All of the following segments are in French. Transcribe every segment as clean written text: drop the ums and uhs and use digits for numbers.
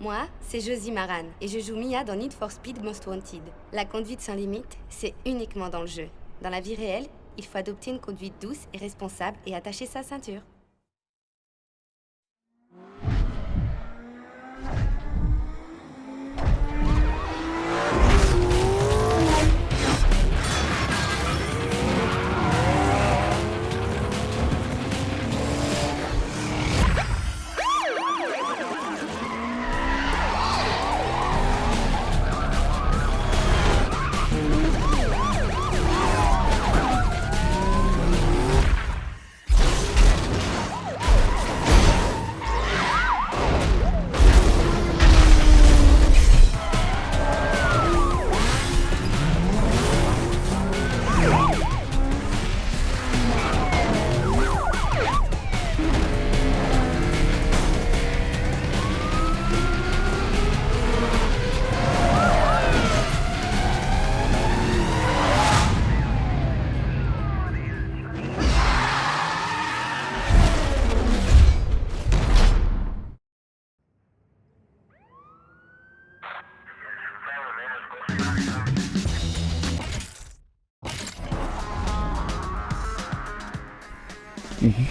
Moi, c'est Josie Maran et je joue Mia dans Need for Speed Most Wanted. La conduite sans limite, c'est uniquement dans le jeu. Dans la vie réelle, il faut adopter une conduite douce et responsable et attacher sa ceinture.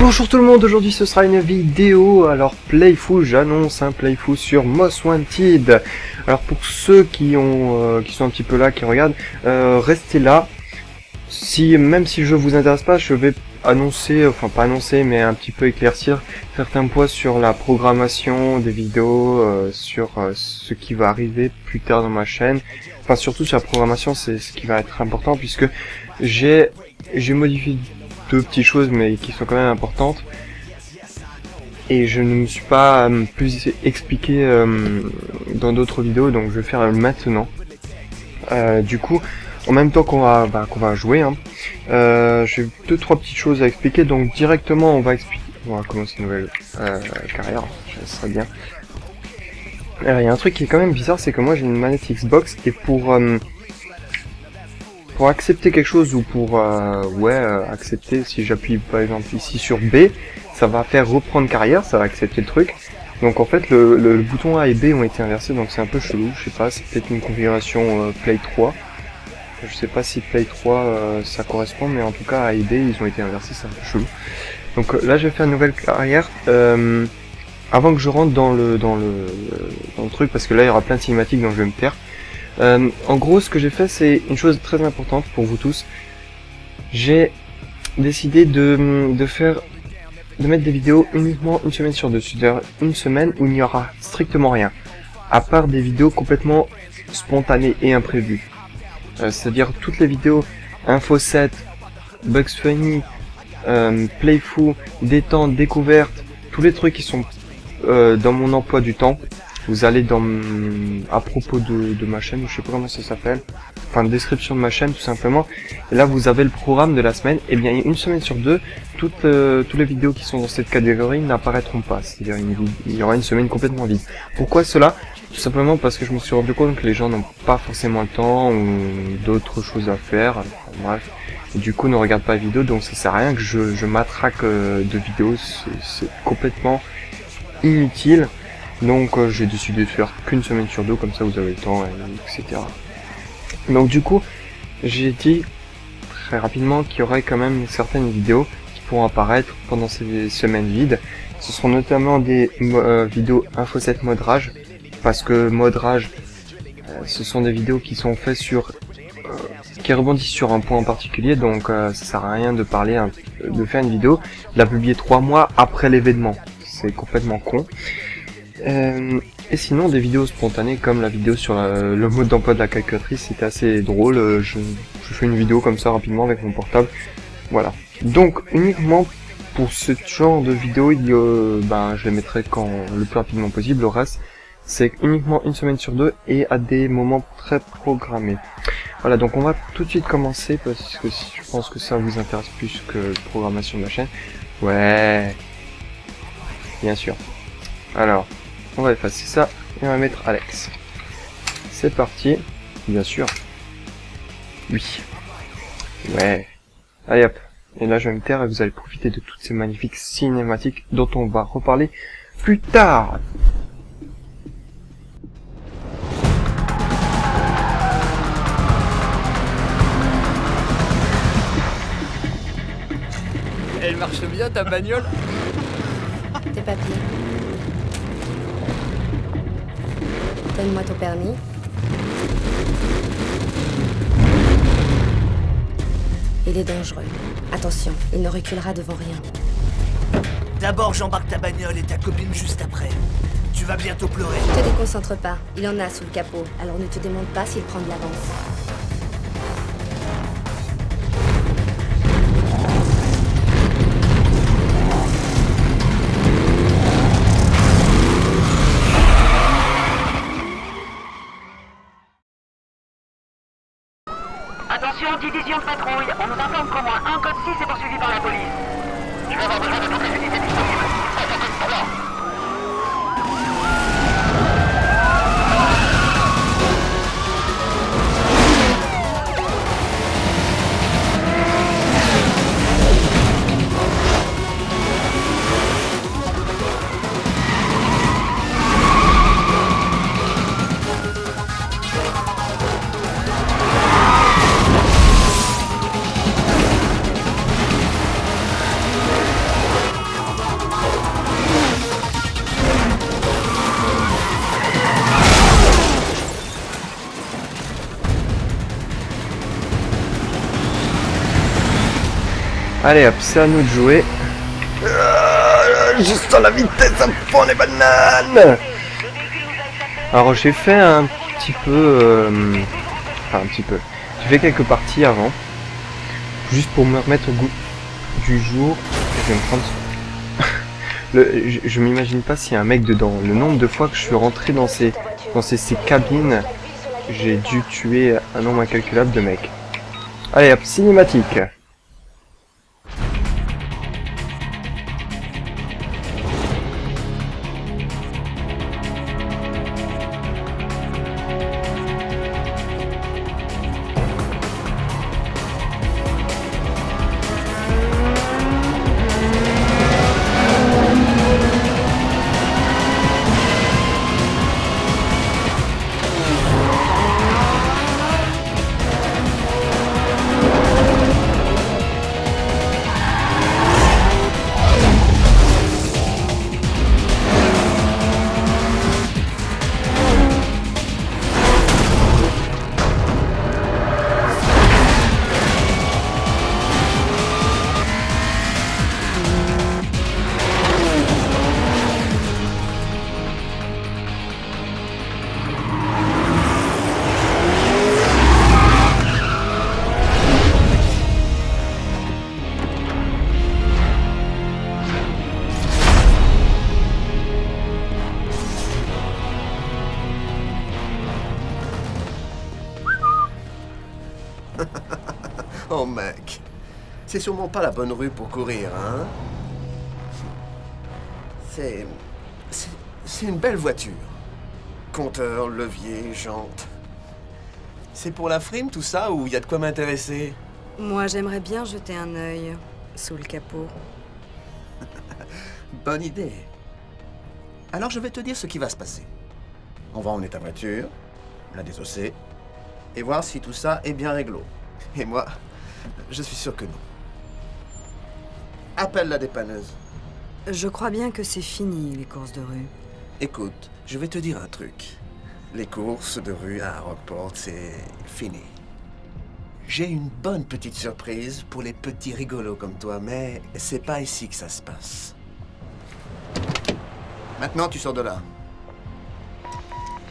Bonjour tout le monde, aujourd'hui ce sera une vidéo, alors playful, j'annonce un playful sur Most Wanted. Alors pour ceux qui sont un petit peu là, qui regardent, restez là. Même si je vous intéresse pas, je vais annoncer, enfin pas annoncer, mais un petit peu éclaircir certains points sur la programmation des vidéos, sur ce qui va arriver plus tard dans ma chaîne. Enfin surtout sur la programmation, c'est ce qui va être important puisque j'ai modifié deux petites choses mais qui sont quand même importantes et je ne me suis pas plus expliqué dans d'autres vidéos, donc je vais faire maintenant. Du coup, en même temps qu'on va jouer, j'ai deux trois petites choses à expliquer, donc directement on va commencer une nouvelle carrière, ça serait bien. Alors il y a un truc qui est quand même bizarre, c'est que moi j'ai une manette Xbox et pour accepter quelque chose ou pour accepter, si j'appuie par exemple ici sur B, ça va faire reprendre carrière, ça va accepter le truc. Donc en fait le bouton A et B ont été inversés, donc c'est un peu chelou, je sais pas, c'est peut-être une configuration Play 3. Je sais pas si Play 3 ça correspond, mais en tout cas A et B ils ont été inversés, c'est un peu chelou. Donc là je vais faire une nouvelle carrière. Avant que je rentre dans le truc, parce que là il y aura plein de cinématiques donc je vais me taire. En gros, ce que j'ai fait, c'est une chose très importante pour vous tous. J'ai décidé de mettre des vidéos uniquement une semaine sur deux. C'est-à-dire une semaine où il n'y aura strictement rien, à part des vidéos complètement spontanées et imprévues. C'est-à-dire toutes les vidéos Info 7, Bugs Funny, Playful, détente, découverte, tous les trucs qui sont dans mon emploi du temps. Vous allez à propos de ma chaîne, je sais pas comment ça s'appelle, enfin description de ma chaîne tout simplement, et là vous avez le programme de la semaine, et bien une semaine sur deux, toutes les vidéos qui sont dans cette catégorie n'apparaîtront pas, c'est-à-dire il y aura une semaine complètement vide. Pourquoi cela? Tout simplement parce que je me suis rendu compte que les gens n'ont pas forcément le temps ou d'autres choses à faire, enfin, bref, et du coup ne regardent pas la vidéo, donc ça sert à rien que je m'attraque de vidéos, c'est complètement inutile. Donc j'ai décidé de faire qu'une semaine sur deux, comme ça vous avez le temps, etc. Donc du coup, j'ai dit très rapidement qu'il y aurait quand même certaines vidéos qui pourront apparaître pendant ces semaines vides. Ce seront notamment des vidéos Info 7 mode rage, parce que mode rage, ce sont des vidéos qui sont faites qui rebondissent sur un point en particulier, donc ça sert à rien de faire une vidéo, de la publier 3 mois après l'événement. C'est complètement con. Et sinon des vidéos spontanées comme la vidéo sur le mode d'emploi de la calculatrice, c'était assez drôle, je fais une vidéo comme ça rapidement avec mon portable, voilà. Donc uniquement pour ce genre de vidéo, je les mettrai le plus rapidement possible, le reste c'est uniquement une semaine sur deux et à des moments très programmés. Voilà, donc on va tout de suite commencer parce que je pense que ça vous intéresse plus que la programmation de la chaîne. Ouais, bien sûr. Alors, on va effacer ça et on va mettre Alex. C'est parti, bien sûr. Oui. Ouais. Allez hop. Et là je vais me taire et vous allez profiter de toutes ces magnifiques cinématiques dont on va reparler plus tard. marche bien ta bagnole? Tes papiers. Donne-moi ton permis. Il est dangereux. Attention, il ne reculera devant rien. D'abord, j'embarque ta bagnole et ta copine juste après. Tu vas bientôt pleurer. Ne te déconcentre pas, il en a sous le capot, alors ne te demande pas s'il prend de l'avance. Attention, division de patrouille. On nous informe qu'au moins un code 6 est poursuivi par la police. Je vais avoir besoin de toutes les unités disponibles. Ça fait code 3. Allez hop, c'est à nous de jouer. Juste à la vitesse à fond les bananes. Alors j'ai fait un petit peu... Enfin un petit peu. J'ai fait quelques parties avant. Juste pour me remettre au goût du jour. Je vais me prendre... je m'imagine pas s'il y a un mec dedans. Le nombre de fois que je suis rentré dans ces cabines, j'ai dû tuer un nombre incalculable de mecs. Allez hop, cinématique. Oh mec, c'est sûrement pas la bonne rue pour courir, hein? C'est une belle voiture. Compteur, levier, jantes. C'est pour la frime tout ça ou y a de quoi m'intéresser? Moi, j'aimerais bien jeter un œil sous le capot. Bonne idée. Alors je vais te dire ce qui va se passer. On va emmener ta voiture, la désosser, et voir si tout ça est bien réglo. Et moi, je suis sûr que non. Appelle la dépanneuse. Je crois bien que c'est fini, les courses de rue. Écoute, je vais te dire un truc. Les courses de rue à Rockport, c'est fini. J'ai une bonne petite surprise pour les petits rigolos comme toi, mais c'est pas ici que ça se passe. Maintenant, tu sors de là.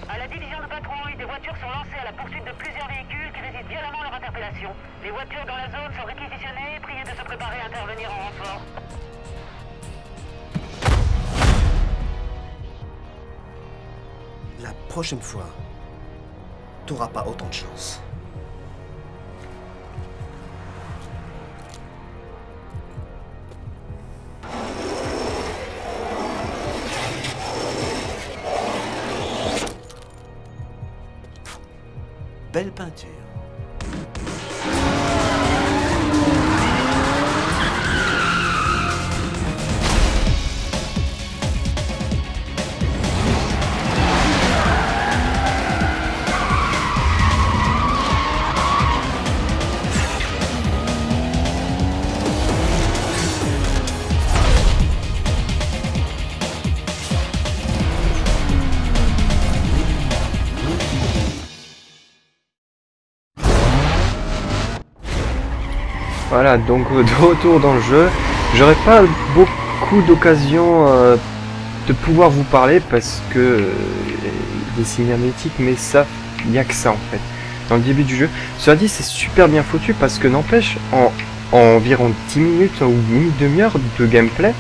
À la division de patrouille, des voitures sont lancées à la poursuite de plusieurs véhicules qui résistent violemment à leur interpellation. Les voitures dans la zone sont réquisitionnées, priez de se préparer à intervenir en renfort. La prochaine fois, t'auras pas autant de chance. Belle peinture. Voilà, donc de retour dans le jeu. J'aurais pas beaucoup d'occasions de pouvoir vous parler parce que des cinématiques, mais ça, il n'y a que ça en fait. Dans le début du jeu. Cela dit, c'est super bien foutu parce que n'empêche, en environ 10 minutes ou une demi-heure de gameplay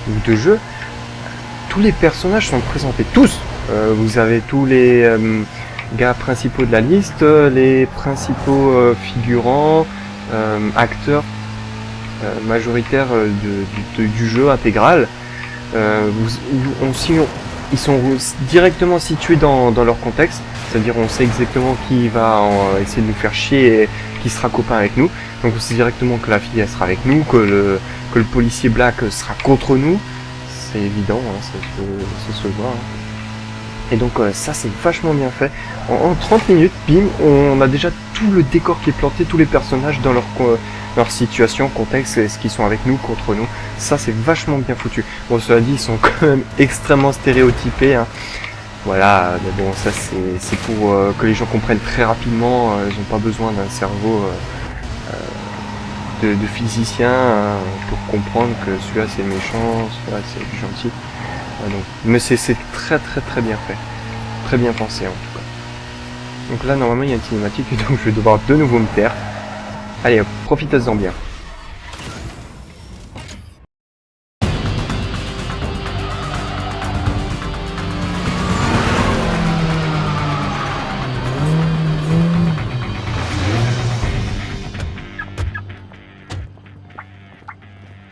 ou de jeu, tous les personnages sont présentés. Tous vous avez tous les gars principaux de la liste, les principaux figurants, acteurs majoritaires du jeu intégral. Ils sont directement situés dans leur contexte, c'est-à-dire on sait exactement qui va essayer de nous faire chier et qui sera copain avec nous. Donc on sait directement que la fille elle sera avec nous, que le policier Black sera contre nous. C'est évident, hein, ça se voit. Hein. Et donc ça c'est vachement bien fait. En 30 minutes, bim, on a déjà tout le décor qui est planté, tous les personnages dans leur situation, contexte, est-ce qu'ils sont avec nous, contre nous. Ça c'est vachement bien foutu. Bon, cela dit, ils sont quand même extrêmement stéréotypés. Hein. Voilà, mais bon, ça c'est pour que les gens comprennent très rapidement. Ils n'ont pas besoin d'un cerveau de physicien pour comprendre que celui-là c'est le méchant, celui-là c'est le gentil. Donc, mais c'est très bien fait. Très bien pensé en tout cas. Donc là normalement il y a une cinématique, donc je vais devoir de nouveau me taire. Allez hop, profitez-en bien.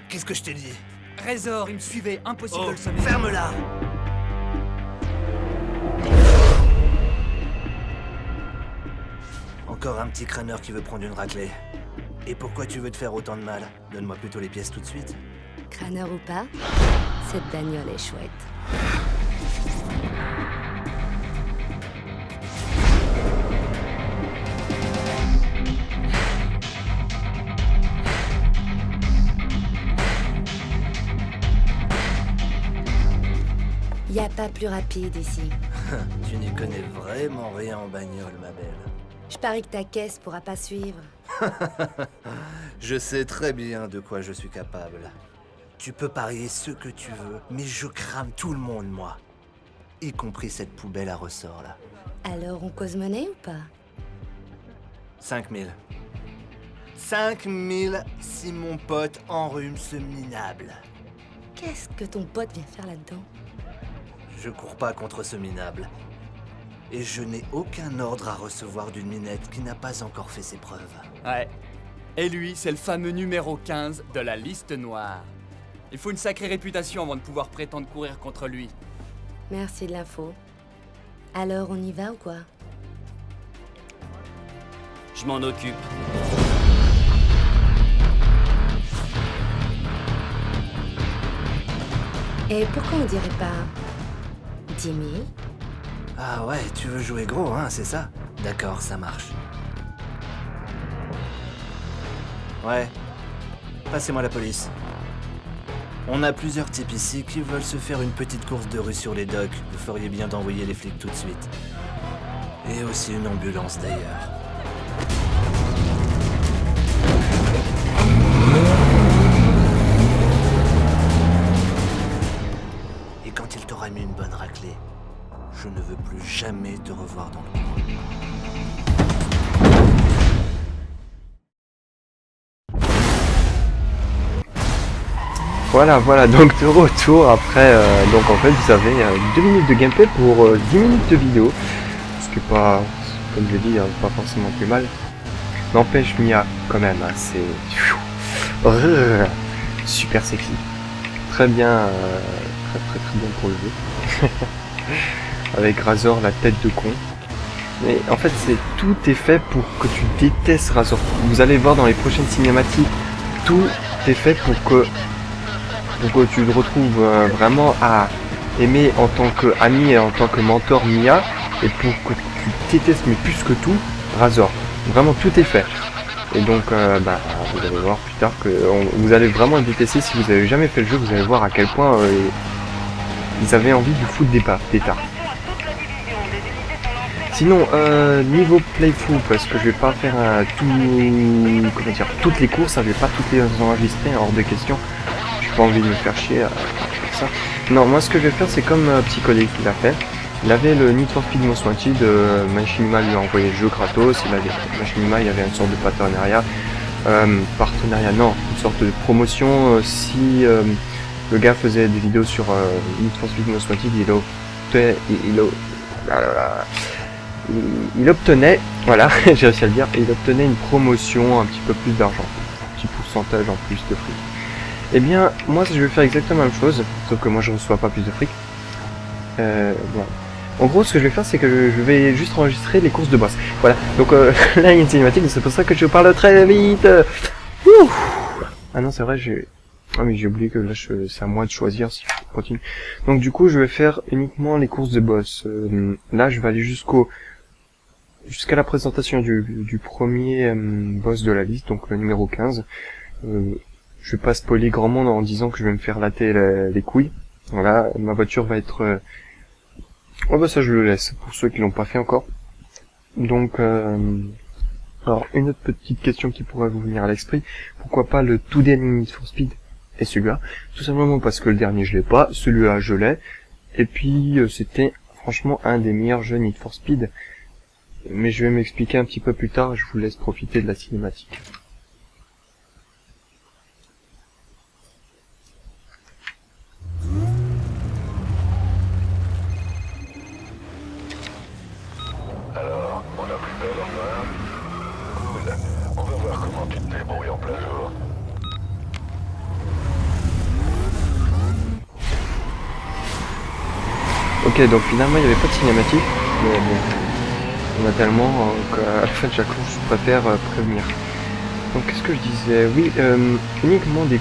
Qu'est-ce que je t'ai dit? Trésor, il me suivait, impossible de le sommer. Ferme-la! Encore un petit crâneur qui veut prendre une raclée. Et pourquoi tu veux te faire autant de mal? Donne-moi plutôt les pièces tout de suite. Crâneur ou pas, cette bagnole est chouette. Y a pas plus rapide ici. Tu n'y connais vraiment rien en bagnole, ma belle. Je parie que ta caisse pourra pas suivre. Je sais très bien de quoi je suis capable. Tu peux parier ce que tu veux, mais je crame tout le monde, moi. Y compris cette poubelle à ressort, là. Alors on cause monnaie ou pas? 5000. 5000 si mon pote enrhume ce minable. Qu'est-ce que ton pote vient faire là-dedans? Je cours pas contre ce minable. Et je n'ai aucun ordre à recevoir d'une minette qui n'a pas encore fait ses preuves. Ouais. Et lui, c'est le fameux numéro 15 de la liste noire. Il faut une sacrée réputation avant de pouvoir prétendre courir contre lui. Merci de l'info. Alors on y va ou quoi? Je m'en occupe. Et pourquoi on dirait pas 10 000? Ah ouais, tu veux jouer gros, hein, c'est ça? D'accord, ça marche. Ouais. Passez-moi la police. On a plusieurs types ici qui veulent se faire une petite course de rue sur les docks. Vous feriez bien d'envoyer les flics tout de suite. Et aussi une ambulance d'ailleurs. Et quand il t'aura mis une bonne raclée, je ne veux plus jamais te revoir dans le coin. Voilà, donc de retour après, donc en fait vous avez 2 minutes de gameplay pour 10 minutes de vidéo, ce qui est pas, comme je l'ai dit, pas forcément plus mal. N'empêche Mia quand même, hein, c'est super sexy, très bien, très bien pour le jeu, avec Razor la tête de con. Mais en fait tout est fait pour que tu détestes Razor. Vous allez voir dans les prochaines cinématiques, tout est fait pour que tu le retrouves vraiment à aimer en tant qu'ami et en tant que mentor Mia, et pour que tu détestes mais plus que tout Razor. Vraiment tout est fait. Et donc vous allez voir plus tard que vous allez vraiment le détester. Si vous avez jamais fait le jeu, vous allez voir à quel point ils avaient envie de foutre des tartes. Sinon, niveau playthrough, parce que je vais pas faire toutes les courses, je vais pas toutes les enregistrer, hors de question. J'ai pas envie de me faire chier à faire ça. Non, moi ce que je vais faire, c'est comme petit collègue qui l'a fait. Il avait le Need for Speed Most Wanted, Machinima lui a envoyé le jeu gratos, Machinima il y avait une sorte de partenariat, non, une sorte de promotion, si le gars faisait des vidéos sur Need for Speed Most Wanted, il obtenait, voilà, j'ai réussi à le dire, il obtenait une promotion, un petit peu plus d'argent, un petit pourcentage en plus de fric. Eh bien, moi je vais faire exactement la même chose, sauf que moi je reçois pas plus de fric. Voilà. En gros, ce que je vais faire, c'est que je vais juste enregistrer les courses de boss. Voilà, donc là il y a une cinématique, c'est pour ça que je parle très vite. Ouh. Ah non, c'est vrai, ah mais j'ai oublié que là c'est à moi de choisir si je continue. Donc du coup, je vais faire uniquement les courses de boss. Là, je vais aller jusqu'à la présentation du premier boss de la liste, donc le numéro 15. Je vais pas spoiler grand monde en disant que je vais me faire latter les couilles. Voilà, ma voiture va être... Oh bah ça je le laisse, pour ceux qui l'ont pas fait encore. Donc, alors une autre petite question qui pourrait vous venir à l'esprit, pourquoi pas le tout dernier Need for Speed et celui-là? Tout simplement parce que le dernier je l'ai pas, celui-là je l'ai, et puis c'était franchement un des meilleurs jeux Need for Speed. Mais je vais m'expliquer un petit peu plus tard, je vous laisse profiter de la cinématique. Alors, on a plus peur dans le noir? Cool. On va voir comment tu te débrouilles en plein jour. Ok, donc finalement il n'y avait pas de cinématique, mais bon, on a tellement qu'à la fin de chaque course je préfère prévenir. Donc qu'est-ce que je disais? Oui, uniquement des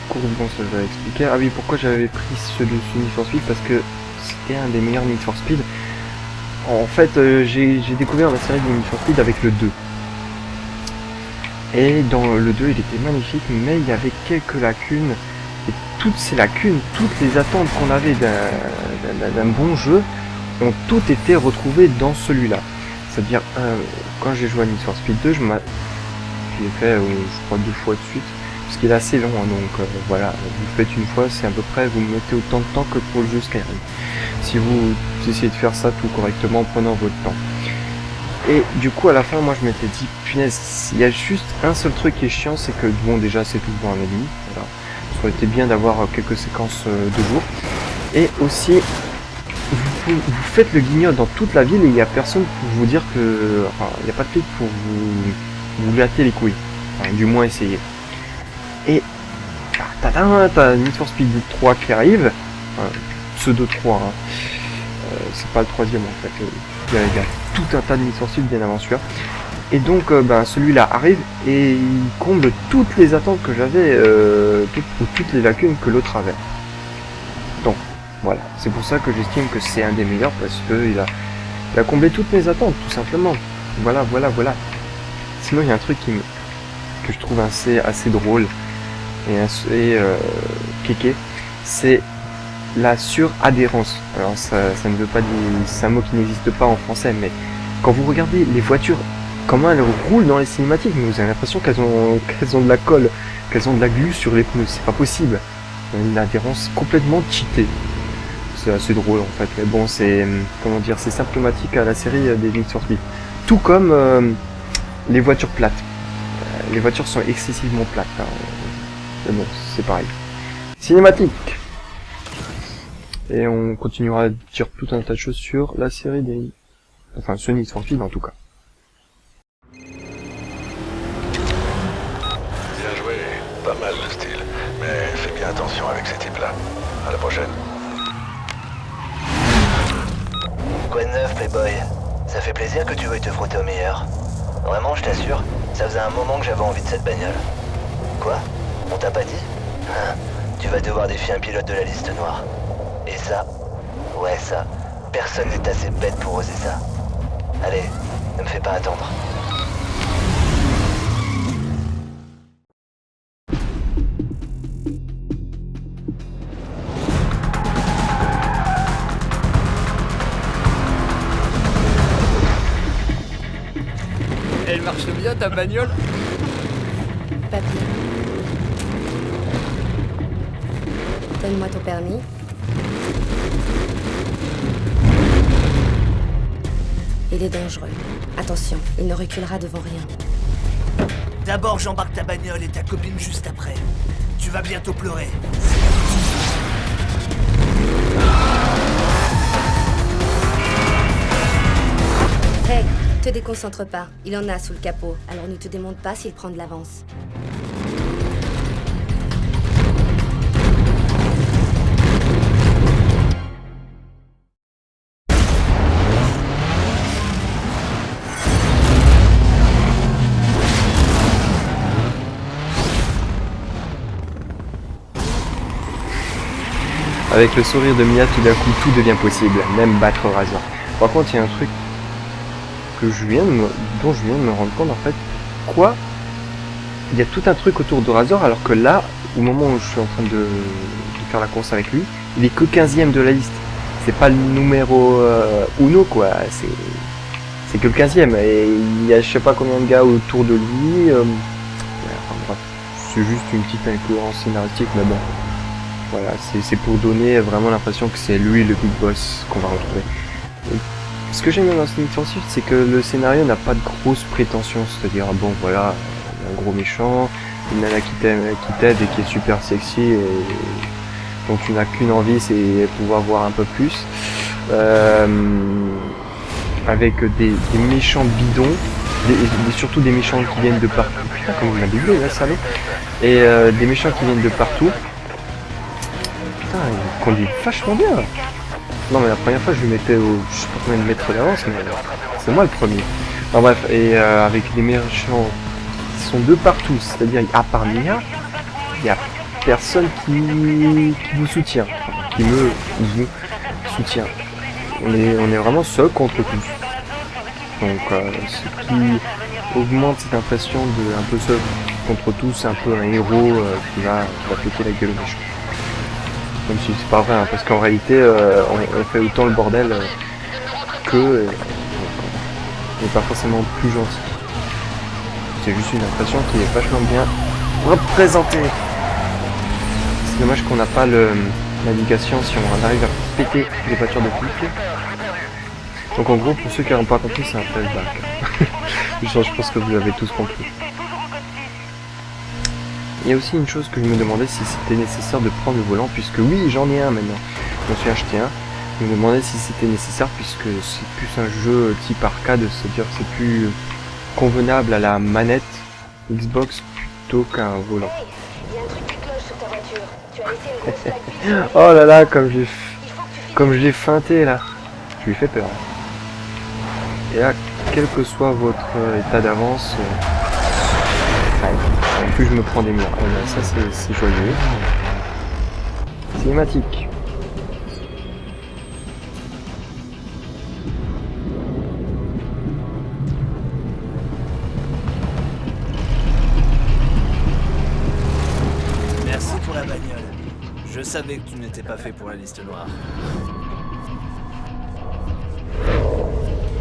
courses, bon ça je vais expliquer. Ah oui, pourquoi j'avais pris celui de Need for Speed? Parce que c'était un des meilleurs Need for Speed. En fait, j'ai découvert la série de Need for Speed avec le 2. Et dans le 2, il était magnifique, mais il y avait quelques lacunes. Et toutes ces lacunes, toutes les attentes qu'on avait d'un bon jeu, ont toutes été retrouvées dans celui-là. C'est-à-dire, quand j'ai joué à Need for Speed 2, je l'ai fait, je crois, 2 fois de suite. Parce qu'il est assez long, hein, donc voilà, vous le faites une fois, c'est à peu près, vous mettez autant de temps que pour le jeu Skyrim. Si vous essayez de faire ça tout correctement en prenant votre temps. Et du coup, à la fin, moi je m'étais dit, punaise, il y a juste un seul truc qui est chiant, c'est que, bon, déjà c'est tout le temps un ennemi, voilà. Ça aurait été bien d'avoir quelques séquences de jour. Et aussi, vous faites le guignol dans toute la ville et il n'y a personne pour vous dire que... Enfin, il n'y a pas de flic pour vous latter les couilles. Enfin, du moins essayer. Et t'as Need for Speed 3 qui arrive, pseudo 3, hein. C'est pas le troisième en fait, il y a tout un tas de Need for Speed bien avant celui-là. Et donc celui-là arrive et il comble toutes les attentes que j'avais, ou toutes les lacunes que l'autre avait. Donc voilà, c'est pour ça que j'estime que c'est un des meilleurs, parce que il a comblé toutes mes attentes, tout simplement. Voilà. Sinon il y a un truc que je trouve assez drôle et kéké, c'est la suradhérence. Alors ça ne veut pas dire, c'est un mot qui n'existe pas en français, mais quand vous regardez les voitures, comment elles roulent dans les cinématiques, vous avez l'impression qu'elles ont de la colle, qu'elles ont de la glu sur les pneus, c'est pas possible. Une adhérence complètement cheatée. C'est assez drôle en fait, mais bon, c'est, comment dire, c'est symptomatique à la série des Need for Speed. Tout comme les voitures plates. Les voitures sont excessivement plates, hein. Mais bon, c'est pareil. Cinématique. Et on continuera à dire tout un tas de choses sur la série des... Enfin, ce Need for Speed en tout cas. Bien joué, pas mal le style. Mais fais bien attention avec ces types-là. À la prochaine. Quoi de neuf, Playboy? Ça fait plaisir que tu veuilles te frotter au meilleur. Vraiment, je t'assure, ça faisait un moment que j'avais envie de cette bagnole. Quoi? On t'a pas dit? Tu vas devoir défier un pilote de la liste noire. Et ça, ouais ça, personne n'est assez bête pour oser ça. Allez, ne me fais pas attendre. marche bien ta bagnole? Papier. Donne-moi ton permis. Il est dangereux. Attention, il ne reculera devant rien. D'abord, j'embarque ta bagnole et ta copine juste après. Tu vas bientôt pleurer. Hey, te déconcentre pas. Il en a sous le capot. Alors ne te demande pas s'il prend de l'avance. Avec le sourire de Mia, tout d'un coup, tout devient possible, même battre Razor. Par contre, il y a un truc dont je viens de me rendre compte, en fait. Quoi? Il y a tout un truc autour de Razor, alors que là, au moment où je suis en train de faire la course avec lui, il est que 15e de la liste. C'est pas le numéro uno, quoi. C'est que le 15e. Et il y a je sais pas combien de gars autour de lui. Ouais, enfin, bref. C'est juste une petite incohérence scénaristique, mais bon. Voilà, c'est pour donner vraiment l'impression que c'est lui le big boss qu'on va retrouver. Et ce que j'aime bien dans Need for Speed, c'est que le scénario n'a pas de grosses prétentions, c'est-à-dire bon voilà, un gros méchant, une nana qui t'aide et qui est super sexy, et donc tu n'as qu'une envie, c'est pouvoir voir un peu plus. Avec des méchants bidons, surtout des méchants qui viennent de partout. Putain, comme vous m'avez dit, là, salaud. Et des méchants qui viennent de partout. Putain, il conduit vachement bien. Non mais la première fois je lui mettais au... je sais pas combien de mètres d'avance, mais c'est moi le premier. Enfin bref, et avec des méchants qui sont de partout, c'est-à-dire à part Mia, il n'y a personne qui vous soutient, qui me vous soutient. On est vraiment seul contre tous. Donc ce qui augmente cette impression de un peu seul contre tous, un peu un héros qui va péter la gueule au méchant. Même si c'est pas vrai, hein, parce qu'en réalité, on fait autant le bordel que on n'est pas forcément plus gentil. C'est juste une impression qui est vachement bien représentée. C'est dommage qu'on n'a pas le navigation si on arrive à péter les voitures de flics. Donc en gros, pour ceux qui n'ont pas compris, c'est un flashback. Je pense que vous avez tous compris. Il y a aussi une chose que je me demandais si c'était nécessaire de prendre le volant, puisque oui, j'en ai un maintenant. Je me suis acheté un. Je me demandais si c'était nécessaire, puisque c'est plus un jeu type arcade, c'est-à-dire que c'est plus convenable à la manette Xbox plutôt qu'un volant. Hey, il y a un truc qui cloche sur ta voiture. Tu as laissé une grosse plaque vide. Oh là là, comme je l'ai feinté là. Je lui ai fait peur. Et là, quel que soit votre état d'avance, en plus je me prends des murs. Ça c'est joyeux. Cinématique. Merci pour la bagnole. Je savais que tu n'étais pas fait pour la liste noire.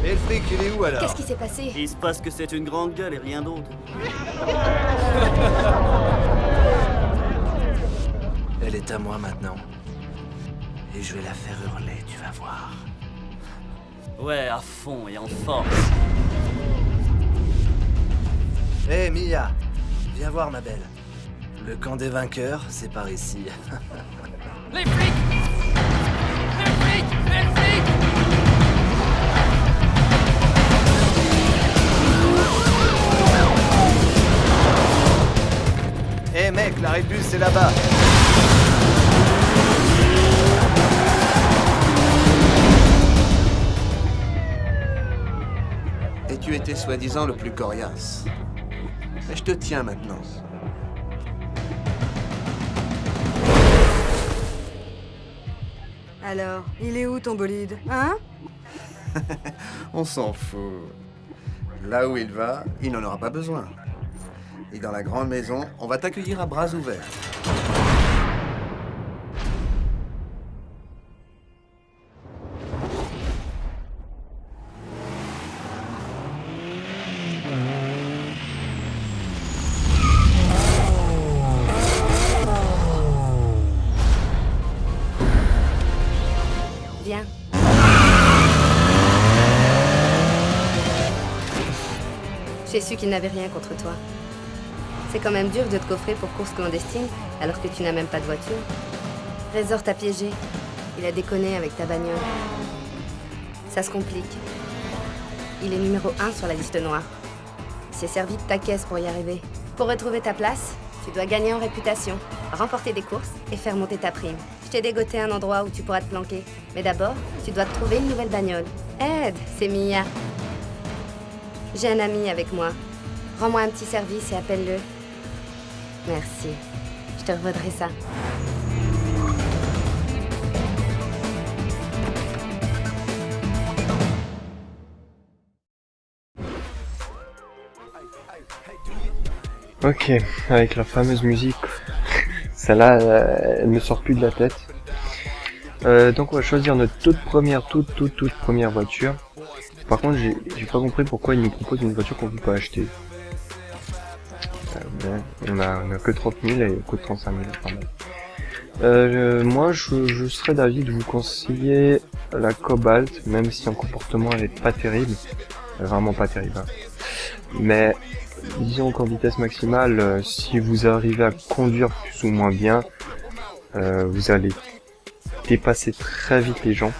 Et le fric, il est où alors? Qu'est-ce qui s'est passé? Il se passe que c'est une grande gueule et rien d'autre. Elle est à moi maintenant. Et je vais la faire hurler, tu vas voir. Ouais, à fond et en force. Hé Mia, viens voir ma belle. Le camp des vainqueurs, c'est par ici. Les flics! Les flics! Les flics! Hé mec, l'arrêt de bus c'est là-bas. Et tu étais soi-disant le plus coriace. Mais je te tiens maintenant. Alors, il est où ton bolide? Hein? On s'en fout. Là où il va, il n'en aura pas besoin. Et dans la grande maison, on va t'accueillir à bras ouverts. J'ai su qu'il n'avait rien contre toi. C'est quand même dur de te coffrer pour course clandestine alors que tu n'as même pas de voiture. Resort t'a piégé. Il a déconné avec ta bagnole. Ça se complique. Il est numéro 1 sur la liste noire. Il s'est servi de ta caisse pour y arriver. Pour retrouver ta place, tu dois gagner en réputation, remporter des courses et faire monter ta prime. Je t'ai dégoté un endroit où tu pourras te planquer. Mais d'abord, tu dois te trouver une nouvelle bagnole. Aide, c'est Mia. J'ai un ami avec moi. Rends-moi un petit service et appelle-le. Merci. Je te revaudrai ça. Ok, avec la fameuse musique. Celle-là, elle me sort plus de la tête. Donc on va choisir notre toute première voiture. Par contre, j'ai pas compris pourquoi il nous propose une voiture qu'on peut pas acheter. On a que 30 000 et elle coûte 35 000. Enfin, moi, je serais d'avis de vous conseiller la Cobalt, même si en comportement elle est pas terrible. Vraiment pas terrible. Hein. Mais disons qu'en vitesse maximale, si vous arrivez à conduire plus ou moins bien, vous allez dépasser très vite les gens.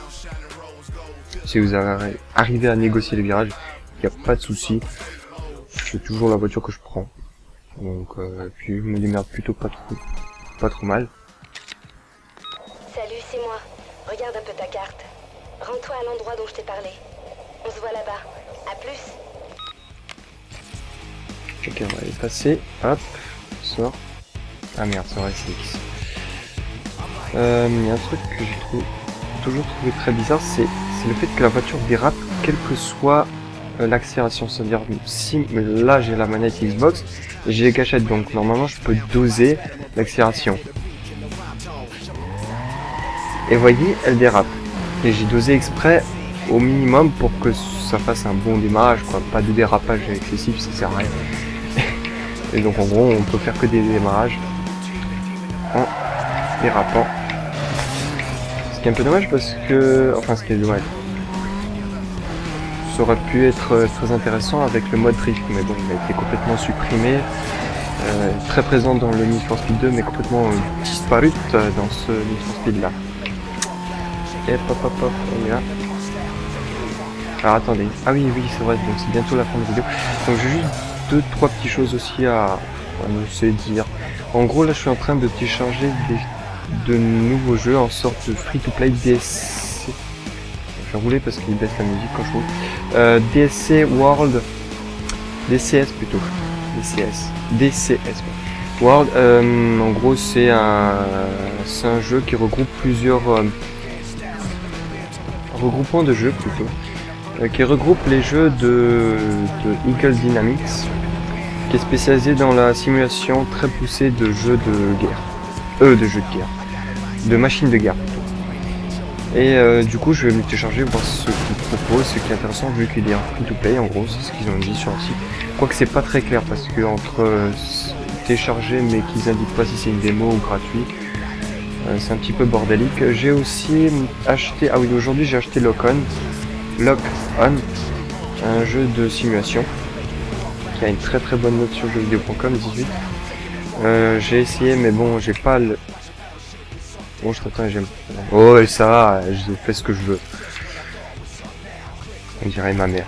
Si vous arrivez à négocier les virages, il n'y a pas de souci. C'est toujours la voiture que je prends. Donc, puis je me démerde plutôt pas trop mal. Salut, c'est moi. Regarde un peu ta carte. Rends-toi à l'endroit dont je t'ai parlé. On se voit là-bas. À plus. Ok, on va les passer. Hop, sort. Ah merde, c'est vrai, c'est X. Il y a un truc que j'ai toujours trouvé très bizarre, c'est le fait que la voiture dérape quelle que soit l'accélération. C'est-à-dire, si là j'ai la manette Xbox et j'ai les gâchettes, donc normalement je peux doser l'accélération. Et voyez, elle dérape. Et j'ai dosé exprès au minimum pour que ça fasse un bon démarrage, quoi. Pas de dérapage excessif, ça sert à rien. Et donc en gros, on peut faire que des démarrages en dérapant. Ce qui est un peu dommage parce que... Enfin, ce qui est dommage. Ça aurait pu être très intéressant avec le mode drift, mais bon, il a été complètement supprimé. Très présent dans le Need for Speed 2, mais complètement disparu dans ce Need for Speed là. Et hop, on y va. Alors attendez, ah oui, c'est vrai, donc c'est bientôt la fin de la vidéo. Donc j'ai juste 2-3 petites choses aussi à me dire. En gros, là je suis en train de télécharger de nouveaux jeux en sorte de free-to-play DSC. Je vais rouler parce qu'il baisse la musique quand je roule. DSC World, DCS plutôt, DCS World. En gros, c'est un jeu qui regroupe plusieurs regroupements de jeux plutôt. Qui regroupe les jeux de Eagle Dynamics, qui est spécialisé dans la simulation très poussée de jeux de guerre. De machines de guerre plutôt. Et du coup je vais me télécharger, voir ce qu'ils proposent, ce qui est intéressant vu qu'il est en free to play, en gros c'est ce qu'ils ont dit sur le site. Quoique c'est pas très clair parce que entre télécharger mais qu'ils indiquent pas si c'est une démo ou gratuit, c'est un petit peu bordélique. J'ai aussi acheté, ah oui aujourd'hui j'ai acheté Lock On, un jeu de simulation qui a une très bonne note sur jeuxvideo.com, 18. J'ai essayé mais bon j'ai pas le... Bon je t'attends et j'aime. Oh et ça va, je fais ce que je veux. On dirait ma mère.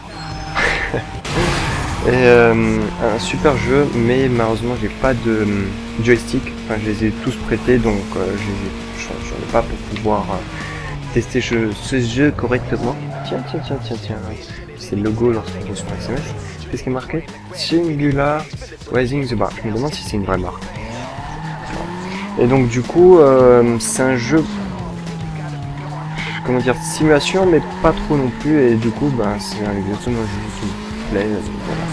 Et un super jeu mais malheureusement j'ai pas de joystick, enfin je les ai tous prêtés donc j'en ai pas pour pouvoir tester ce jeu correctement. Tiens, c'est le logo lorsqu'on reçoit un SMS. Qu'est-ce qui est marqué? Singular Rising the Bar. Je me demande si c'est une vraie marque. Et donc du coup, c'est un jeu, comment dire, simulation, mais pas trop non plus. Et du coup, c'est exactement un jeu qui me plaît. Voilà.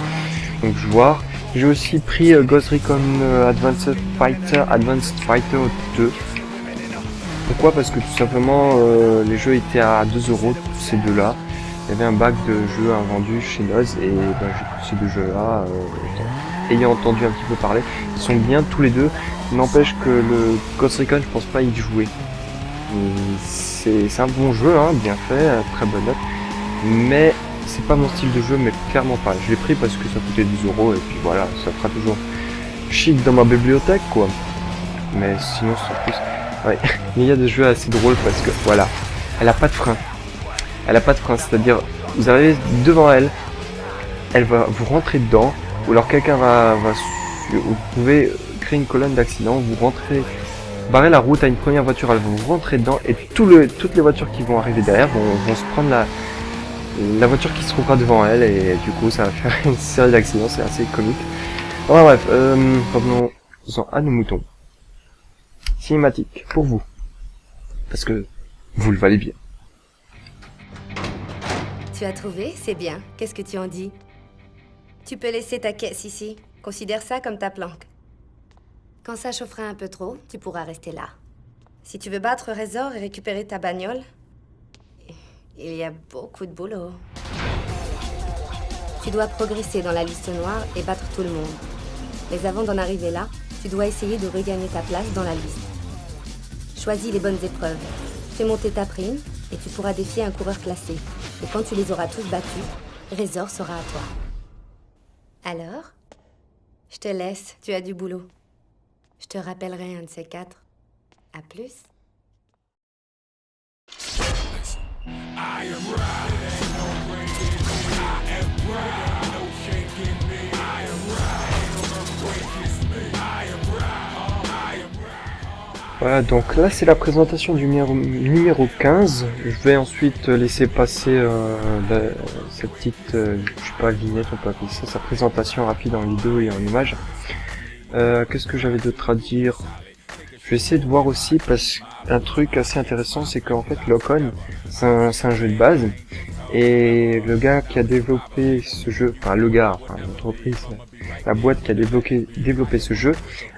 Donc je vois. J'ai aussi pris Ghost Recon Advanced Fighter 2. Pourquoi? Parce que tout simplement les jeux étaient à 2€, ces deux-là. Il y avait un bac de jeux invendus chez Noz et j'ai pris ces deux jeux-là. Ayant entendu un petit peu parler, ils sont bien tous les deux. N'empêche que le Ghost Recon, je pense pas y jouer. C'est un bon jeu, hein, bien fait, très bonne note. Mais c'est pas mon style de jeu, mais clairement pas. Je l'ai pris parce que ça coûtait 10 € et puis voilà, ça fera toujours chic dans ma bibliothèque quoi. Mais sinon c'est plus... Ouais, mais il y a des jeux assez drôles parce que voilà, elle a pas de frein. Elle a pas de frein, c'est-à-dire vous arrivez devant elle, elle va vous rentrer dedans, ou alors quelqu'un vous pouvez créer une colonne d'accident, vous rentrez, barrer la route à une première voiture, elle va vous rentrer dedans et toutes les voitures qui vont arriver derrière vont se prendre la voiture qui se trouvera devant elle et du coup ça va faire une série d'accidents, c'est assez comique. Enfin bref, revenons-en à nos moutons. Cinématique, pour vous. Parce que vous le valez bien. Tu as trouvé? C'est bien. Qu'est-ce que tu en dis? Tu peux laisser ta caisse ici. Considère ça comme ta planque. Quand ça chauffera un peu trop, tu pourras rester là. Si tu veux battre Razor et récupérer ta bagnole, il y a beaucoup de boulot. Tu dois progresser dans la liste noire et battre tout le monde. Mais avant d'en arriver là, tu dois essayer de regagner ta place dans la liste. Choisis les bonnes épreuves. Fais monter ta prime et tu pourras défier un coureur classé. Et quand tu les auras tous battus, Razor sera à toi. Alors? Je te laisse, tu as du boulot. Je te rappellerai un de ces 4. À plus. Voilà, donc là c'est la présentation du numéro 15. Je vais ensuite laisser passer cette petite, je sais pas, vignette, on peut appeler ça, sa présentation rapide en vidéo et en image. Qu'est-ce que j'avais d'autre à dire? Je vais essayer de voir aussi, parce qu'un truc assez intéressant, c'est qu'en fait Lock-On, c'est un jeu de base, et le gars qui a développé ce jeu, l'entreprise, la boîte qui a développé ce jeu,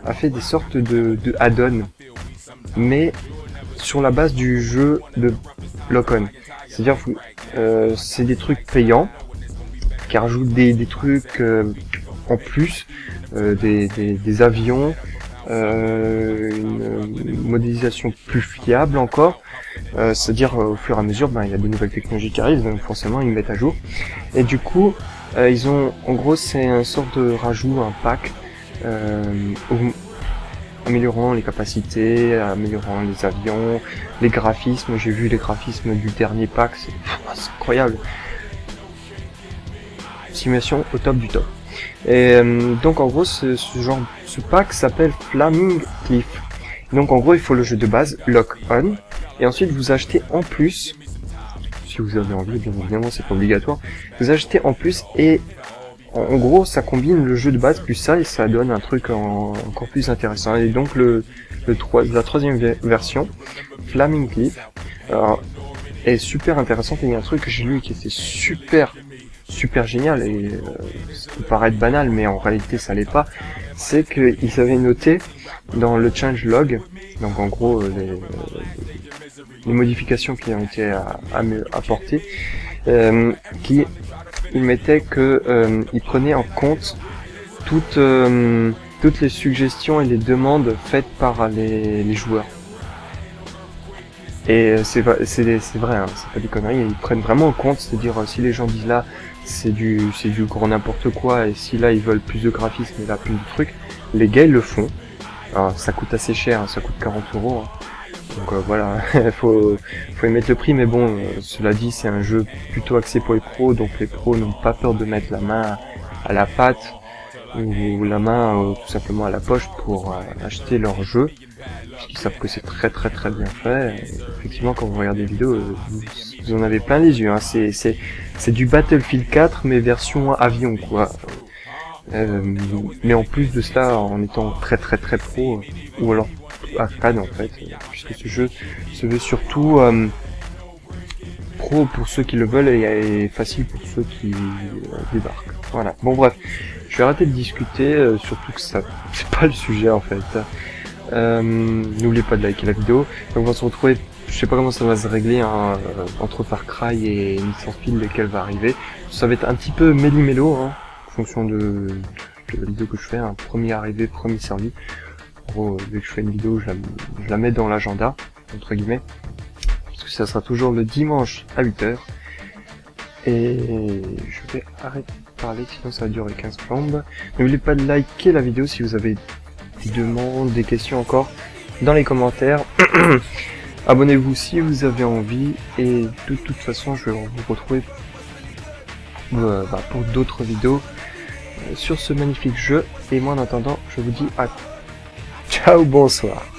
a fait des sortes de add-ons, mais sur la base du jeu de Lock-On. C'est-à-dire c'est des trucs payants, qui rajoutent des trucs en plus, des avions, une modélisation plus fiable encore, c'est-à-dire au fur et à mesure il y a des nouvelles technologies qui arrivent, donc forcément ils mettent à jour, et du coup ils ont, en gros c'est un sorte de rajout, un pack améliorant les capacités, améliorant les avions, les graphismes. J'ai vu les graphismes du dernier pack, c'est incroyable, simulation au top du top. Et donc en gros ce pack s'appelle Flaming Cliff. Donc en gros il faut le jeu de base Lock-On, et ensuite vous achetez en plus, si vous avez envie, bien évidemment c'est pas obligatoire, vous achetez en plus, et en gros ça combine le jeu de base plus ça, et ça donne un truc encore plus intéressant. Et donc la troisième version, Flaming Cliff, est super intéressante. Et il y a un truc que j'ai lu qui était super génial, et ça peut paraître banal mais en réalité ça l'est pas, c'est qu'ils avaient noté dans le changelog, donc en gros les modifications qui ont été apportées, qui ils mettaient que ils prenaient en compte toutes les suggestions et les demandes faites par les joueurs. Et c'est vrai, c'est pas des conneries, ils prennent vraiment en compte, c'est-à-dire si les gens disent là c'est du grand n'importe quoi, et si là ils veulent plus de graphisme et là plus de trucs, les gars ils le font. Alors ça coûte assez cher, hein, ça coûte 40 €, hein. Donc voilà, faut y mettre le prix, mais bon, cela dit c'est un jeu plutôt axé pour les pros, donc les pros n'ont pas peur de mettre la main à la pâte, ou la main tout simplement à la poche pour acheter leur jeu, puisqu'ils savent que c'est très bien fait. Et effectivement, quand vous regardez les vidéos, vous en avez plein les yeux, hein. C'est du Battlefield 4 mais version avion quoi. Mais en plus de cela, en étant très pro, ou alors arcade en fait, puisque ce jeu se veut surtout pro pour ceux qui le veulent et facile pour ceux qui débarquent. Voilà. Bon bref, je vais arrêter de discuter, surtout que ça c'est pas le sujet en fait. N'oubliez pas de liker la vidéo. Donc on va se retrouver, je sais pas comment ça va se régler, hein, entre Far Cry et Need for Speed, lesquels va arriver. Ça va être un petit peu méli-mélo, hein, en fonction de la vidéo que je fais, hein. Premier arrivé, premier servi. En gros, dès que je fais une vidéo, je la mets dans l'agenda, entre guillemets, parce que ça sera toujours le dimanche à 8 h. Et je vais arrêter de parler, sinon ça va durer 15 plombes. N'oubliez pas de liker la vidéo si vous avez des demandes, des questions encore, dans les commentaires. Abonnez-vous si vous avez envie, et de toute façon je vais vous retrouver pour d'autres vidéos sur ce magnifique jeu. Et moi en attendant, je vous dis à ciao, bonsoir.